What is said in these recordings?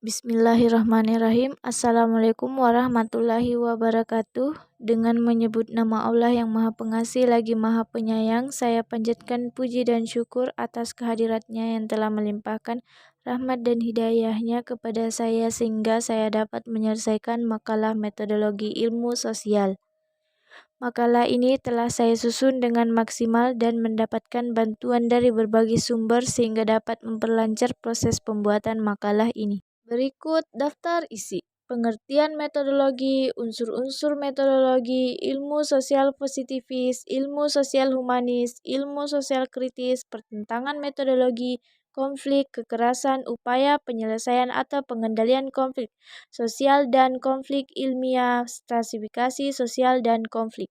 Bismillahirrahmanirrahim. Assalamualaikum warahmatullahi wabarakatuh. Dengan menyebut nama Allah yang Maha Pengasih lagi Maha Penyayang, saya panjatkan puji dan syukur atas kehadiratnya yang telah melimpahkan rahmat dan hidayahnya kepada saya sehingga saya dapat menyelesaikan makalah metodologi ilmu sosial. Makalah ini telah saya susun dengan maksimal dan mendapatkan bantuan dari berbagai sumber sehingga dapat memperlancar proses pembuatan makalah ini. Berikut daftar isi. Pengertian metodologi, unsur-unsur metodologi, ilmu sosial positifis, ilmu sosial humanis, ilmu sosial kritis, pertentangan metodologi, konflik, kekerasan, upaya penyelesaian atau pengendalian konflik sosial dan konflik ilmiah, stratifikasi sosial dan konflik.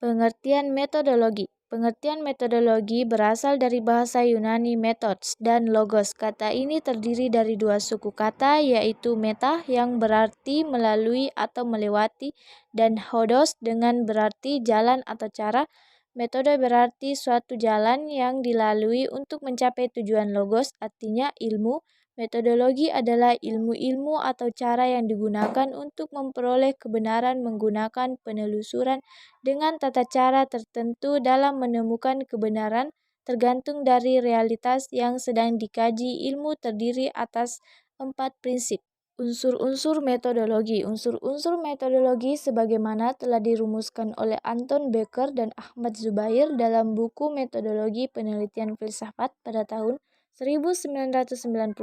Pengertian metodologi. Pengertian metodologi berasal dari bahasa Yunani methods dan logos. Kata ini terdiri dari dua suku kata, yaitu meta yang berarti melalui atau melewati dan hodos dengan berarti jalan atau cara. Metode berarti suatu jalan yang dilalui untuk mencapai tujuan. Logos artinya ilmu. Metodologi adalah ilmu-ilmu atau cara yang digunakan untuk memperoleh kebenaran menggunakan penelusuran dengan tata cara tertentu dalam menemukan kebenaran tergantung dari realitas yang sedang dikaji. Ilmu terdiri atas 4 prinsip. Unsur-unsur metodologi. Unsur-unsur metodologi sebagaimana telah dirumuskan oleh Anton Becker dan Ahmad Zubair dalam buku Metodologi Penelitian Filsafat pada tahun 1994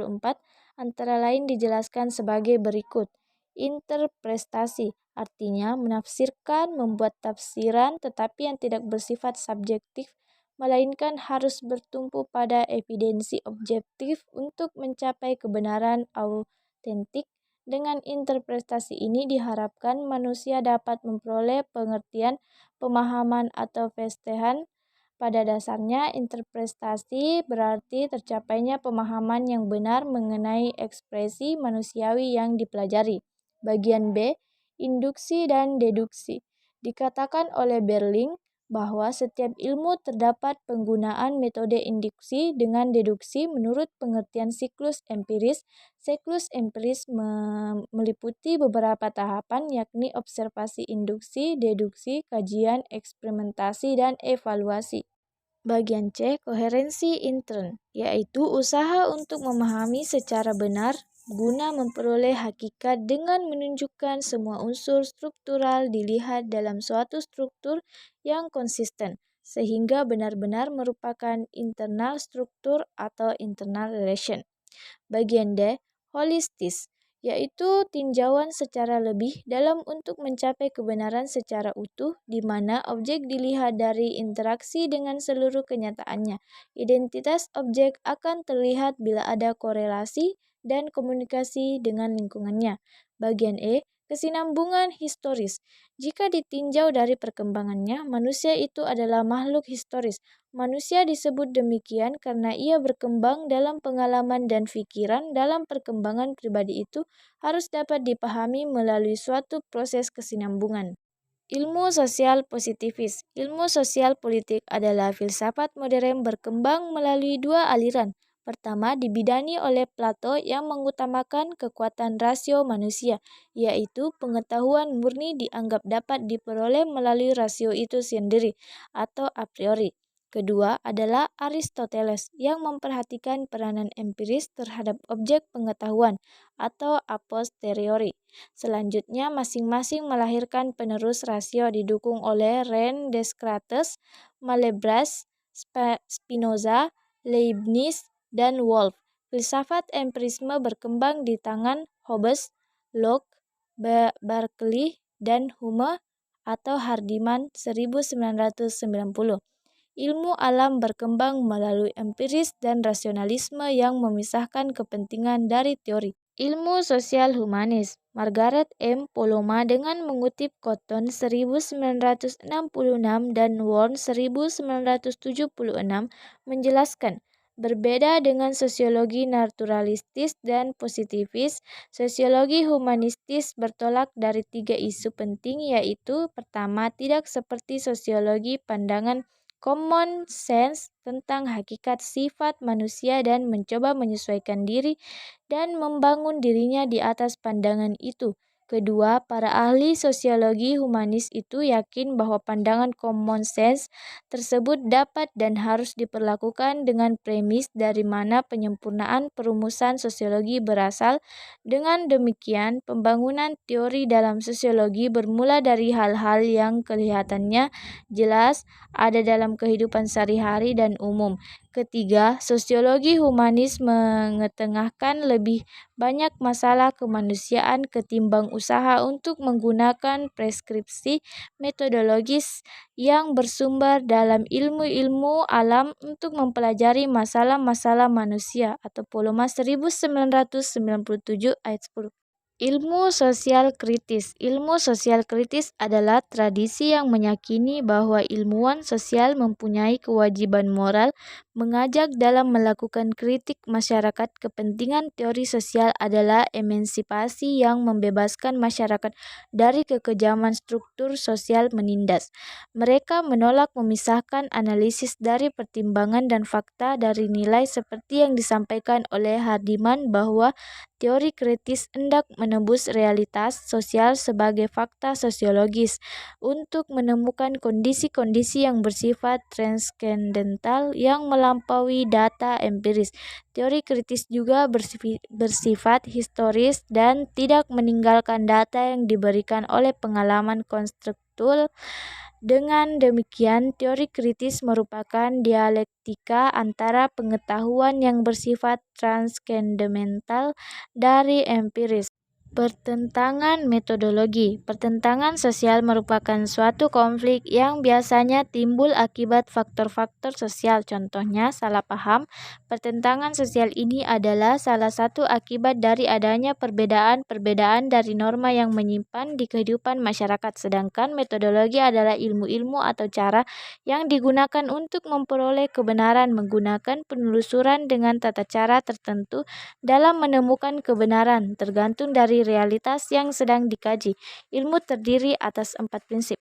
antara lain dijelaskan sebagai berikut. Interpretasi artinya menafsirkan, membuat tafsiran tetapi yang tidak bersifat subjektif melainkan harus bertumpu pada evidensi objektif untuk mencapai kebenaran autentik. Dengan interpretasi ini diharapkan manusia dapat memperoleh pengertian, pemahaman atau festehan. Pada dasarnya, interpretasi berarti tercapainya pemahaman yang benar mengenai ekspresi manusiawi yang dipelajari. Bagian B, induksi dan deduksi. Dikatakan oleh Berling bahwa setiap ilmu terdapat penggunaan metode induksi dengan deduksi menurut pengertian siklus empiris. Siklus empiris meliputi beberapa tahapan yakni observasi, induksi, deduksi, kajian, eksperimentasi, dan evaluasi. Bagian C, koherensi intern, yaitu usaha untuk memahami secara benar guna memperoleh hakikat dengan menunjukkan semua unsur struktural dilihat dalam suatu struktur yang konsisten, sehingga benar-benar merupakan internal struktur atau internal relation. Bagian D, holistis, yaitu tinjauan secara lebih dalam untuk mencapai kebenaran secara utuh, di mana objek dilihat dari interaksi dengan seluruh kenyataannya. Identitas objek akan terlihat bila ada korelasi dan komunikasi dengan lingkungannya. Bagian E, kesinambungan historis. Jika ditinjau dari perkembangannya, manusia itu adalah makhluk historis. Manusia disebut demikian karena ia berkembang dalam pengalaman dan pikiran. Dalam perkembangan pribadi itu harus dapat dipahami melalui suatu proses kesinambungan. Ilmu sosial positifis. Ilmu sosial politik adalah filsafat modern berkembang melalui dua aliran. Pertama, dibidani oleh Plato yang mengutamakan kekuatan rasio manusia, yaitu pengetahuan murni dianggap dapat diperoleh melalui rasio itu sendiri atau a priori. Kedua adalah Aristoteles yang memperhatikan peranan empiris terhadap objek pengetahuan atau a posteriori. Selanjutnya, masing-masing melahirkan penerus rasio didukung oleh Rene Descartes, Malebranche, Spinoza, Leibniz, dan Wolff. Filsafat empirisme berkembang di tangan Hobbes, Locke, Berkeley, dan Hume atau Hardiman 1990. Ilmu alam berkembang melalui empiris dan rasionalisme yang memisahkan kepentingan dari teori. Ilmu sosial humanis. Margaret M. Poloma dengan mengutip Cotton 1966 dan Warren 1976 menjelaskan, berbeda dengan sosiologi naturalistis dan positifis, sosiologi humanistis bertolak dari 3 isu penting, yaitu pertama, tidak seperti sosiologi pandangan common sense tentang hakikat sifat manusia dan mencoba menyesuaikan diri dan membangun dirinya di atas pandangan itu. Kedua, para ahli sosiologi humanis itu yakin bahwa pandangan common sense tersebut dapat dan harus diperlakukan dengan premis dari mana penyempurnaan perumusan sosiologi berasal. Dengan demikian, pembangunan teori dalam sosiologi bermula dari hal-hal yang kelihatannya jelas ada dalam kehidupan sehari-hari dan umum. Ketiga, sosiologi humanis mengetengahkan lebih banyak masalah kemanusiaan ketimbang usaha untuk menggunakan preskripsi metodologis yang bersumber dalam ilmu-ilmu alam untuk mempelajari masalah-masalah manusia, atau Poloma 1997 ayat 10. Ilmu sosial kritis. Ilmu sosial kritis adalah tradisi yang meyakini bahwa ilmuwan sosial mempunyai kewajiban moral mengajak dalam melakukan kritik masyarakat. Kepentingan teori sosial adalah emansipasi yang membebaskan masyarakat dari kekejaman struktur sosial menindas. Mereka menolak memisahkan analisis dari pertimbangan dan fakta dari nilai seperti yang disampaikan oleh Hardiman bahwa teori kritis hendak menembus realitas sosial sebagai fakta sosiologis untuk menemukan kondisi-kondisi yang bersifat transkendental yang melampaui data empiris. Teori kritis juga bersifat historis dan tidak meninggalkan data yang diberikan oleh pengalaman konstruktual. Dengan demikian, teori kritis merupakan dialektika antara pengetahuan yang bersifat transkendental dari empiris. Pertentangan metodologi. Pertentangan sosial merupakan suatu konflik yang biasanya timbul akibat faktor-faktor sosial. Contohnya, salah paham. Pertentangan sosial ini adalah salah satu akibat dari adanya perbedaan-perbedaan dari norma yang menyimpan di kehidupan masyarakat. Sedangkan metodologi adalah ilmu-ilmu atau cara yang digunakan untuk memperoleh kebenaran menggunakan penelusuran dengan tata cara tertentu dalam menemukan kebenaran, tergantung dari realitas yang sedang dikaji. Ilmu terdiri atas 4 prinsip.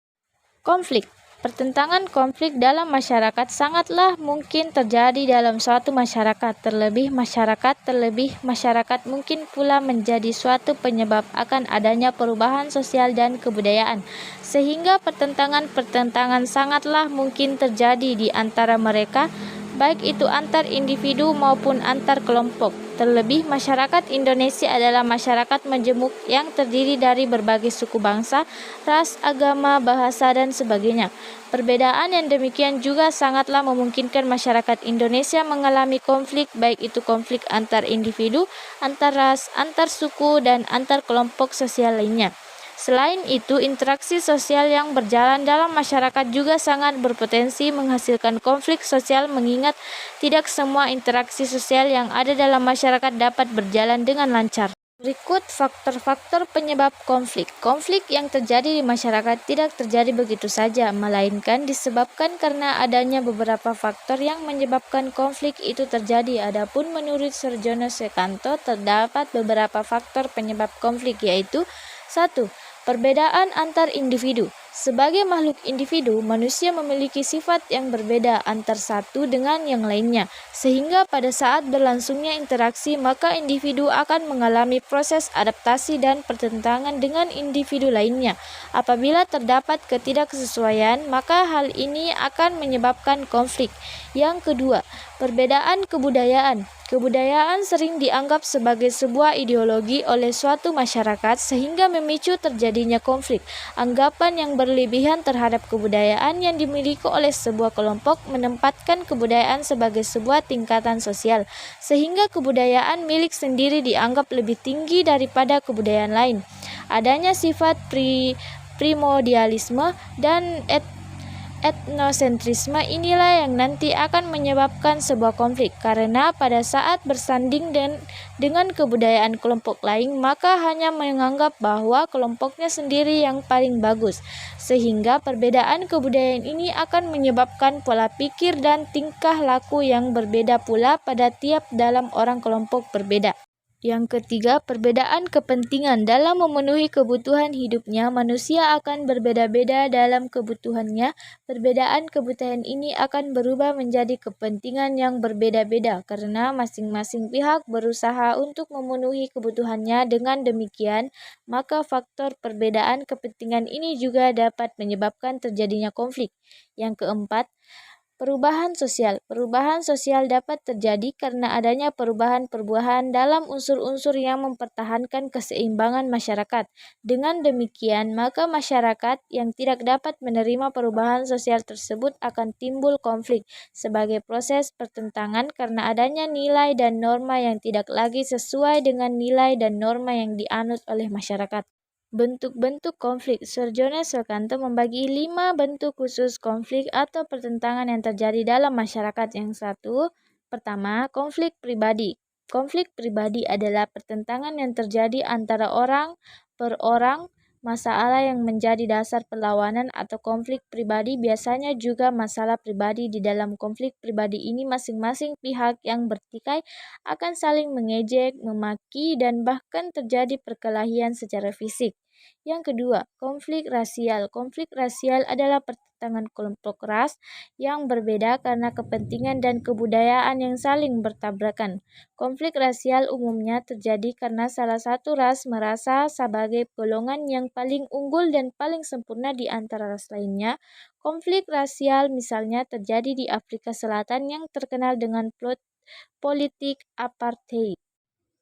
Konflik. Pertentangan konflik dalam masyarakat sangatlah mungkin terjadi dalam suatu masyarakat. Terlebih masyarakat mungkin pula menjadi suatu penyebab akan adanya perubahan sosial dan kebudayaan. Sehingga pertentangan sangatlah mungkin terjadi di antara mereka, baik itu antar individu maupun antar kelompok. Terlebih, masyarakat Indonesia adalah masyarakat majemuk yang terdiri dari berbagai suku bangsa, ras, agama, bahasa, dan sebagainya. Perbedaan yang demikian juga sangatlah memungkinkan masyarakat Indonesia mengalami konflik, baik itu konflik antar individu, antar ras, antar suku, dan antar kelompok sosial lainnya. Selain itu, interaksi sosial yang berjalan dalam masyarakat juga sangat berpotensi menghasilkan konflik sosial mengingat tidak semua interaksi sosial yang ada dalam masyarakat dapat berjalan dengan lancar. Berikut faktor-faktor penyebab konflik. Konflik yang terjadi di masyarakat tidak terjadi begitu saja, melainkan disebabkan karena adanya beberapa faktor yang menyebabkan konflik itu terjadi. Adapun menurut Sarjono Sekanto, terdapat beberapa faktor penyebab konflik, yaitu 1. Perbedaan antar individu. Sebagai makhluk individu, manusia memiliki sifat yang berbeda antar satu dengan yang lainnya, sehingga pada saat berlangsungnya interaksi, maka individu akan mengalami proses adaptasi dan pertentangan dengan individu lainnya. Apabila terdapat ketidaksesuaian, maka hal ini akan menyebabkan konflik. Yang kedua, perbedaan kebudayaan. Kebudayaan sering dianggap sebagai sebuah ideologi oleh suatu masyarakat sehingga memicu terjadinya konflik. Anggapan yang berlebihan terhadap kebudayaan yang dimiliki oleh sebuah kelompok menempatkan kebudayaan sebagai sebuah tingkatan sosial, sehingga kebudayaan milik sendiri dianggap lebih tinggi daripada kebudayaan lain. Adanya sifat primordialisme dan etnosentrisme inilah yang nanti akan menyebabkan sebuah konflik, karena pada saat bersanding dengan kebudayaan kelompok lain, maka hanya menganggap bahwa kelompoknya sendiri yang paling bagus, sehingga perbedaan kebudayaan ini akan menyebabkan pola pikir dan tingkah laku yang berbeda pula pada tiap dalam orang kelompok berbeda. Yang ketiga, perbedaan kepentingan. Dalam memenuhi kebutuhan hidupnya, manusia akan berbeda-beda dalam kebutuhannya. Perbedaan kebutuhan ini akan berubah menjadi kepentingan yang berbeda-beda karena masing-masing pihak berusaha untuk memenuhi kebutuhannya. Dengan demikian, maka faktor perbedaan kepentingan ini juga dapat menyebabkan terjadinya konflik. Yang keempat, perubahan sosial. Perubahan sosial dapat terjadi karena adanya perubahan-perubahan dalam unsur-unsur yang mempertahankan keseimbangan masyarakat. Dengan demikian, maka masyarakat yang tidak dapat menerima perubahan sosial tersebut akan timbul konflik sebagai proses pertentangan karena adanya nilai dan norma yang tidak lagi sesuai dengan nilai dan norma yang dianut oleh masyarakat. Bentuk-bentuk konflik. Sir Sukanto membagi 5 bentuk khusus konflik atau pertentangan yang terjadi dalam masyarakat. Yang satu, pertama, konflik pribadi. Konflik pribadi adalah pertentangan yang terjadi antara orang per orang, masalah yang menjadi dasar perlawanan atau konflik pribadi biasanya juga masalah pribadi. Di dalam konflik pribadi ini masing-masing pihak yang bertikai akan saling mengejek, memaki, dan bahkan terjadi perkelahian secara fisik. Yang kedua, konflik rasial. Konflik rasial adalah pertentangan kelompok ras yang berbeda karena kepentingan dan kebudayaan yang saling bertabrakan. Konflik rasial umumnya terjadi karena salah satu ras merasa sebagai golongan yang paling unggul dan paling sempurna di antara ras lainnya. Konflik rasial misalnya terjadi di Afrika Selatan yang terkenal dengan politik apartheid.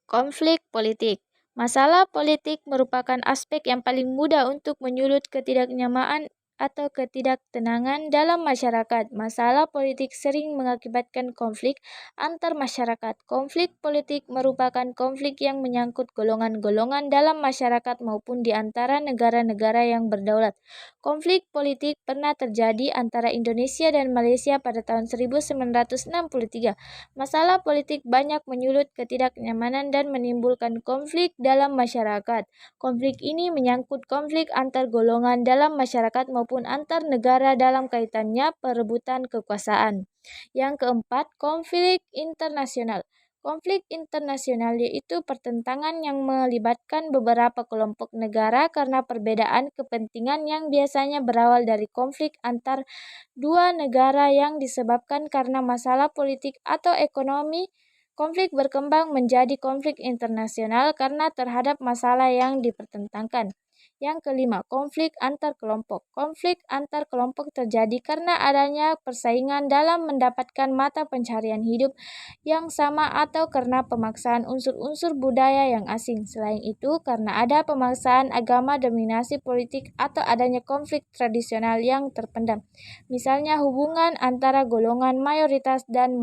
Konflik politik. Masalah politik merupakan aspek yang paling mudah untuk menyulut ketidaknyaman atau ketidaktenangan dalam masyarakat. Masalah politik sering mengakibatkan konflik antar masyarakat. Konflik politik merupakan konflik yang menyangkut golongan-golongan dalam masyarakat maupun di antara negara-negara yang berdaulat. Konflik politik pernah terjadi antara Indonesia dan Malaysia pada tahun 1963. Masalah politik banyak menyulut ketidaknyamanan dan menimbulkan konflik dalam masyarakat. Konflik ini menyangkut konflik antar golongan dalam masyarakat maupun antar negara dalam kaitannya perebutan kekuasaan. Yang keempat, konflik internasional. Konflik internasional yaitu pertentangan yang melibatkan beberapa kelompok negara karena perbedaan kepentingan yang biasanya berawal dari konflik antar dua negara yang disebabkan karena masalah politik atau ekonomi. Konflik berkembang menjadi konflik internasional karena terhadap masalah yang dipertentangkan. Yang kelima, konflik antar kelompok. Konflik antar kelompok terjadi karena adanya persaingan dalam mendapatkan mata pencaharian hidup yang sama atau karena pemaksaan unsur-unsur budaya yang asing. Selain itu, karena ada pemaksaan agama, dominasi politik, atau adanya konflik tradisional yang terpendam. Misalnya hubungan antara golongan mayoritas dan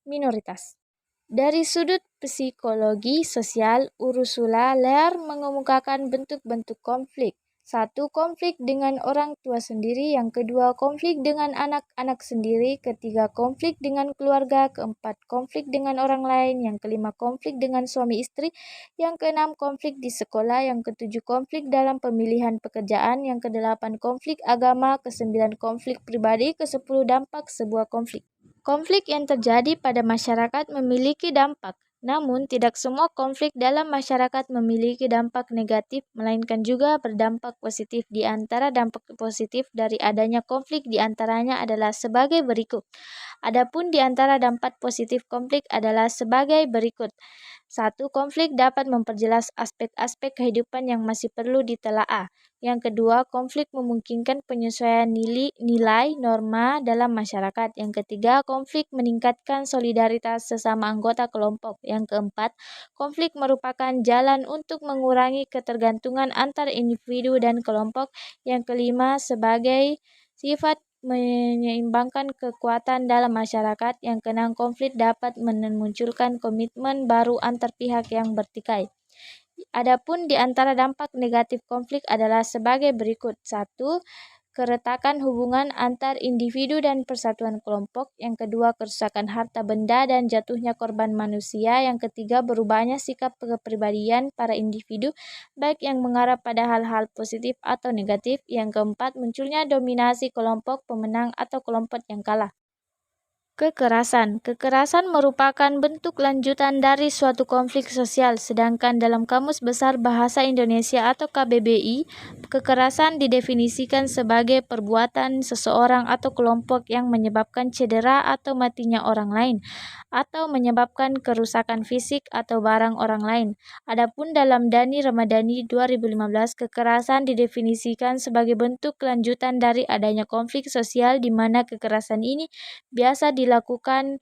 minoritas. Dari sudut psikologi sosial, Ursula Lear mengemukakan bentuk-bentuk konflik. Satu, konflik dengan orang tua sendiri. Yang kedua, konflik dengan anak-anak sendiri. Ketiga, konflik dengan keluarga. Keempat, konflik dengan orang lain. Yang kelima, konflik dengan suami istri. Yang keenam, konflik di sekolah. Yang ketujuh, konflik dalam pemilihan pekerjaan. Yang kedelapan, konflik agama. Kesembilan, konflik pribadi. Kesepuluh, dampak sebuah konflik. Konflik yang terjadi pada masyarakat memiliki dampak, namun tidak semua konflik dalam masyarakat memiliki dampak negatif, melainkan juga berdampak positif. Di antara dampak positif dari adanya konflik di antaranya adalah sebagai berikut. Adapun di antara dampak positif konflik adalah sebagai berikut. Satu, konflik dapat memperjelas aspek-aspek kehidupan yang masih perlu ditelaah. Yang kedua, konflik memungkinkan penyesuaian nilai norma dalam masyarakat. Yang ketiga, konflik meningkatkan solidaritas sesama anggota kelompok. Yang keempat, konflik merupakan jalan untuk mengurangi ketergantungan antar individu dan kelompok. Yang kelima, sebagai sifat menyeimbangkan kekuatan dalam masyarakat. Yang keenam, konflik dapat memunculkan komitmen baru antar pihak yang bertikai. Adapun di antara dampak negatif konflik adalah sebagai berikut. Satu, keretakan hubungan antar individu dan persatuan kelompok. Yang kedua, kerusakan harta benda dan jatuhnya korban manusia. Yang ketiga, berubahnya sikap kepribadian para individu, baik yang mengarah pada hal-hal positif atau negatif. Yang keempat, munculnya dominasi kelompok pemenang atau kelompok yang kalah. Kekerasan. Kekerasan merupakan bentuk lanjutan dari suatu konflik sosial, sedangkan dalam Kamus Besar Bahasa Indonesia atau KBBI, kekerasan didefinisikan sebagai perbuatan seseorang atau kelompok yang menyebabkan cedera atau matinya orang lain, atau menyebabkan kerusakan fisik atau barang orang lain. Adapun dalam Dhani Ramadhani 2015, kekerasan didefinisikan sebagai bentuk lanjutan dari adanya konflik sosial di mana kekerasan ini biasa dilakukan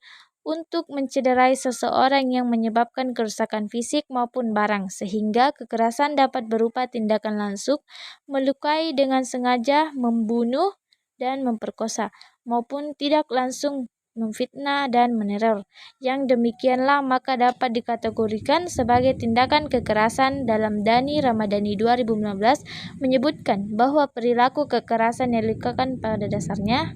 untuk mencederai seseorang yang menyebabkan kerusakan fisik maupun barang, sehingga kekerasan dapat berupa tindakan langsung, melukai dengan sengaja, membunuh, dan memperkosa, maupun tidak langsung memfitnah dan meneror. Yang demikianlah maka dapat dikategorikan sebagai tindakan kekerasan. Dalam Dhani Ramadhani 2015 menyebutkan bahwa perilaku kekerasan yang dilakukan pada dasarnya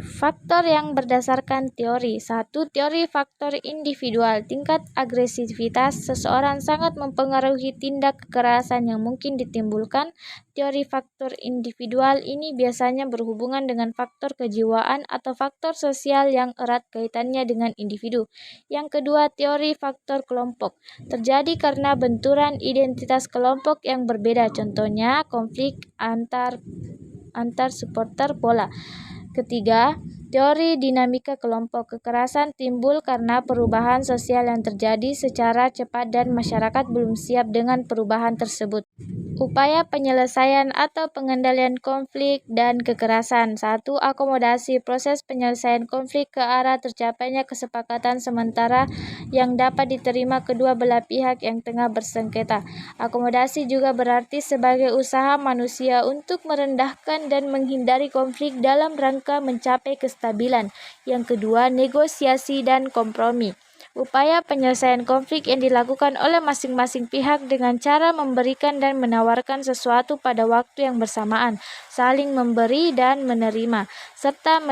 faktor yang berdasarkan teori. 1. Teori faktor individual. Tingkat agresivitas seseorang sangat mempengaruhi tindak kekerasan yang mungkin ditimbulkan. Teori faktor individual ini biasanya berhubungan dengan faktor kejiwaan atau faktor sosial yang erat kaitannya dengan individu. Yang kedua, teori faktor kelompok. Terjadi karena benturan identitas kelompok yang berbeda. Contohnya, konflik antar supporter bola. Ketiga, teori dinamika kelompok. Kekerasan timbul karena perubahan sosial yang terjadi secara cepat dan masyarakat belum siap dengan perubahan tersebut. Upaya penyelesaian atau pengendalian konflik dan kekerasan. 1. Akomodasi. Proses penyelesaian konflik ke arah tercapainya kesepakatan sementara yang dapat diterima kedua belah pihak yang tengah bersengketa. Akomodasi juga berarti sebagai usaha manusia untuk merendahkan dan menghindari konflik dalam rangka mencapai kestabilan. Yang kedua, negosiasi dan kompromi. Upaya penyelesaian konflik yang dilakukan oleh masing-masing pihak dengan cara memberikan dan menawarkan sesuatu pada waktu yang bersamaan, saling memberi dan menerima, serta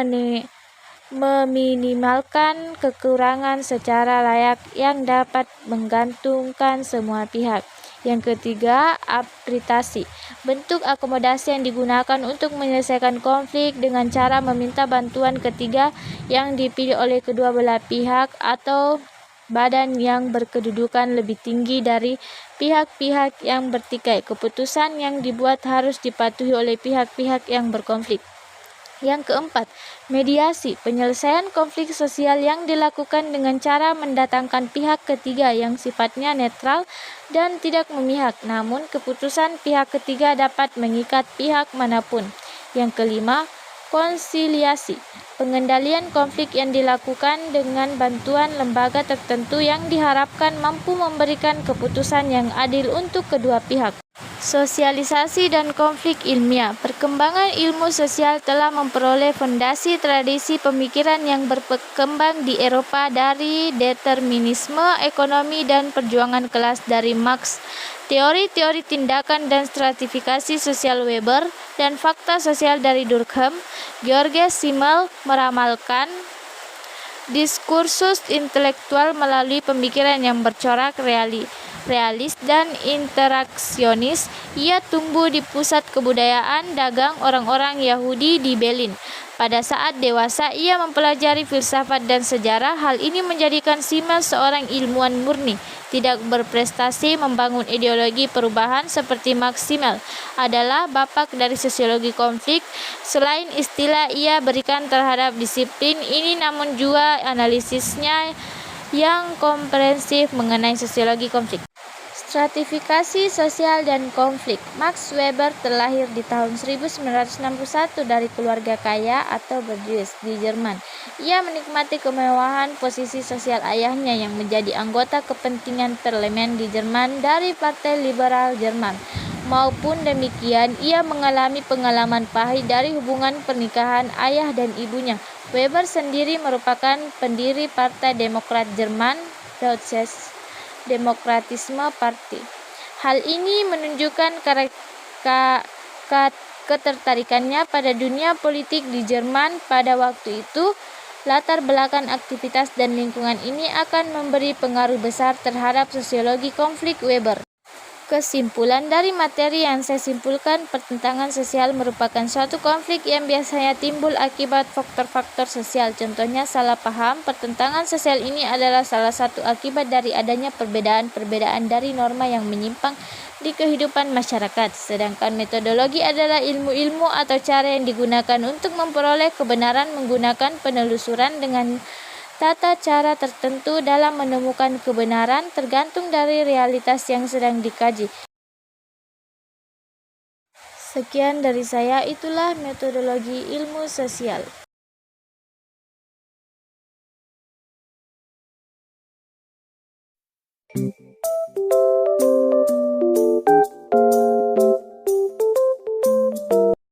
meminimalkan kekurangan secara layak yang dapat menggantungkan semua pihak. Yang ketiga, arbitrasi. Bentuk akomodasi yang digunakan untuk menyelesaikan konflik dengan cara meminta bantuan ketiga yang dipilih oleh kedua belah pihak atau badan yang berkedudukan lebih tinggi dari pihak-pihak yang bertikai. Keputusan yang dibuat harus dipatuhi oleh pihak-pihak yang berkonflik. Yang keempat, mediasi. Penyelesaian konflik sosial yang dilakukan dengan cara mendatangkan pihak ketiga yang sifatnya netral dan tidak memihak, namun keputusan pihak ketiga dapat mengikat pihak manapun. Yang kelima, konsiliasi. Pengendalian konflik yang dilakukan dengan bantuan lembaga tertentu yang diharapkan mampu memberikan keputusan yang adil untuk kedua pihak. Sosialisasi dan konflik ilmiah. Perkembangan ilmu sosial telah memperoleh fondasi tradisi pemikiran yang berkembang di Eropa dari determinisme ekonomi dan perjuangan kelas dari Marx, teori-teori tindakan dan stratifikasi sosial Weber, dan fakta sosial dari Durkheim. Georges Simmel meramalkan diskursus intelektual melalui pemikiran yang bercorak realis dan interaksionis. Ia tumbuh di pusat kebudayaan dagang orang-orang Yahudi di Berlin. Pada saat dewasa, ia mempelajari filsafat dan sejarah. Hal ini menjadikan Simmel seorang ilmuwan murni, tidak berprestasi membangun ideologi perubahan seperti Max. Simmel adalah bapak dari sosiologi konflik. Selain istilah ia berikan terhadap disiplin ini, namun juga analisisnya yang komprehensif mengenai sosiologi konflik. Stratifikasi sosial dan konflik. Max Weber terlahir di tahun 1961 dari keluarga kaya atau bourgeois di Jerman. Ia menikmati kemewahan posisi sosial ayahnya yang menjadi anggota kepentingan parlemen di Jerman dari Partai Liberal Jerman. Maupun demikian, ia mengalami pengalaman pahit dari hubungan pernikahan ayah dan ibunya. Weber sendiri merupakan pendiri Partai Demokrat Jerman, Deutsches Demokratische Party. Hal ini menunjukkan ketertarikannya pada dunia politik di Jerman pada waktu itu. Latar belakang aktivitas dan lingkungan ini akan memberi pengaruh besar terhadap sosiologi konflik Weber. Kesimpulan dari materi yang saya simpulkan, pertentangan sosial merupakan suatu konflik yang biasanya timbul akibat faktor-faktor sosial. Contohnya salah paham. Pertentangan sosial ini adalah salah satu akibat dari adanya perbedaan-perbedaan dari norma yang menyimpang di kehidupan masyarakat. Sedangkan metodologi adalah ilmu-ilmu atau cara yang digunakan untuk memperoleh kebenaran menggunakan penelusuran dengan tata cara tertentu dalam menemukan kebenaran tergantung dari realitas yang sedang dikaji. Sekian dari saya, itulah metodologi ilmu sosial.